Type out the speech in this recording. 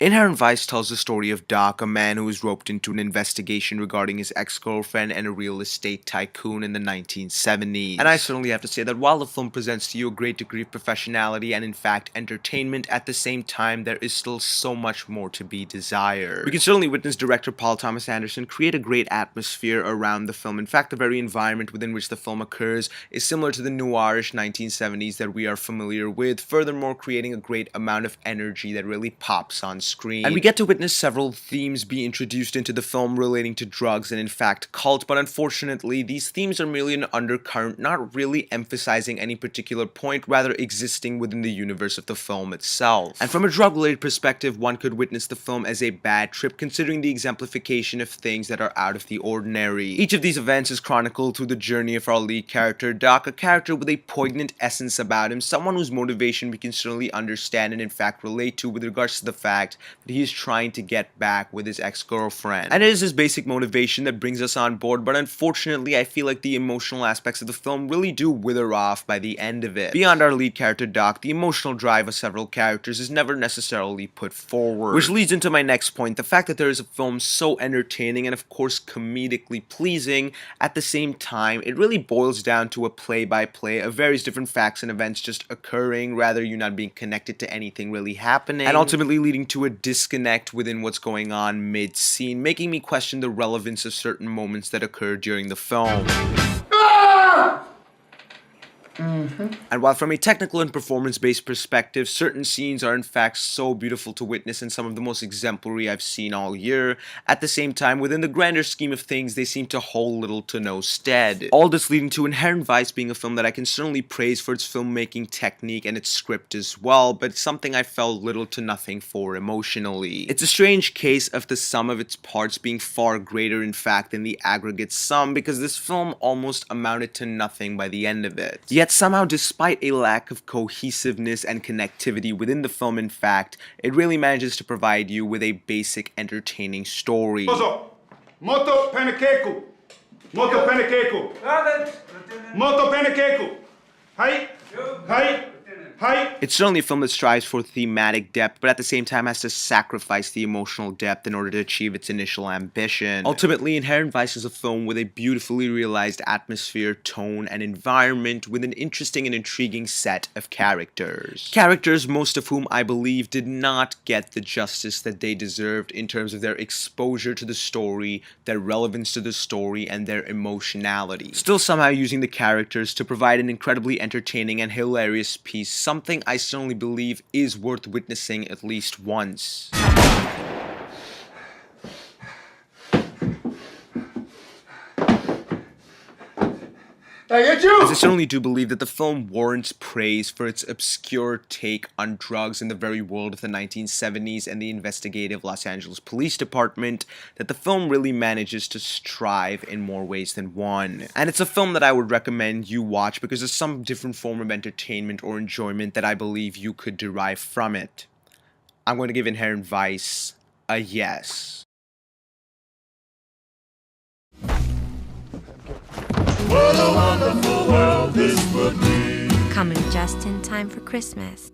Inherent Vice tells the story of Doc, a man who was roped into an investigation regarding his ex-girlfriend and a real estate tycoon in the 1970s. And I certainly have to say that while the film presents to you a great degree of professionality and in fact entertainment, at the same time there is still so much more to be desired. We can certainly witness director Paul Thomas Anderson create a great atmosphere around the film. In fact, the very environment within which the film occurs is similar to the noirish 1970s that we are familiar with, furthermore creating a great amount of energy that really pops on screen. And we get to witness several themes be introduced into the film relating to drugs and in fact cult, but unfortunately these themes are merely an undercurrent, not really emphasizing any particular point, rather existing within the universe of the film itself. And from a drug-related perspective, one could witness the film as a bad trip, considering the exemplification of things that are out of the ordinary. Each of these events is chronicled through the journey of our lead character, Doc, a character with a poignant essence about him, someone whose motivation we can certainly understand and in fact relate to with regards to the fact that he is trying to get back with his ex-girlfriend. And it is his basic motivation that brings us on board, but unfortunately I feel like the emotional aspects of the film really do wither off by the end of it. Beyond our lead character Doc, the emotional drive of several characters is never necessarily put forward. Which leads into my next point, the fact that there is a film so entertaining and of course comedically pleasing, at the same time it really boils down to a play-by-play of various different facts and events just occurring, rather you not being connected to anything really happening, and ultimately leading to a disconnect within what's going on mid-scene, making me question the relevance of certain moments that occur during the film. And while from a technical and performance-based perspective, certain scenes are in fact so beautiful to witness and some of the most exemplary I've seen all year, at the same time, within the grander scheme of things, they seem to hold little to no stead. All this leading to Inherent Vice being a film that I can certainly praise for its filmmaking technique and its script as well, but something I felt little to nothing for emotionally. It's a strange case of the sum of its parts being far greater in fact than the aggregate sum, because this film almost amounted to nothing by the end of it. Yet somehow, despite a lack of cohesiveness and connectivity within the film, in fact, it really manages to provide you with a basic entertaining story. Moto panakeku. Moto panakeku. Moto panakeku. Hai. Hai. It's certainly a film that strives for thematic depth, but at the same time has to sacrifice the emotional depth in order to achieve its initial ambition. Ultimately, Inherent Vice is a film with a beautifully realized atmosphere, tone, and environment with an interesting and intriguing set of characters. Characters, most of whom I believe did not get the justice that they deserved in terms of their exposure to the story, their relevance to the story, and their emotionality. Still somehow using the characters to provide an incredibly entertaining and hilarious piece, something I certainly believe is worth witnessing at least once. As I certainly do believe that the film warrants praise for its obscure take on drugs in the very world of the 1970s and the investigative Los Angeles Police Department, that the film really manages to strive in more ways than one. And it's a film that I would recommend you watch because there's some different form of entertainment or enjoyment that I believe you could derive from it. I'm going to give Inherent Vice a yes. What a wonderful world this would be. Coming just in time for Christmas.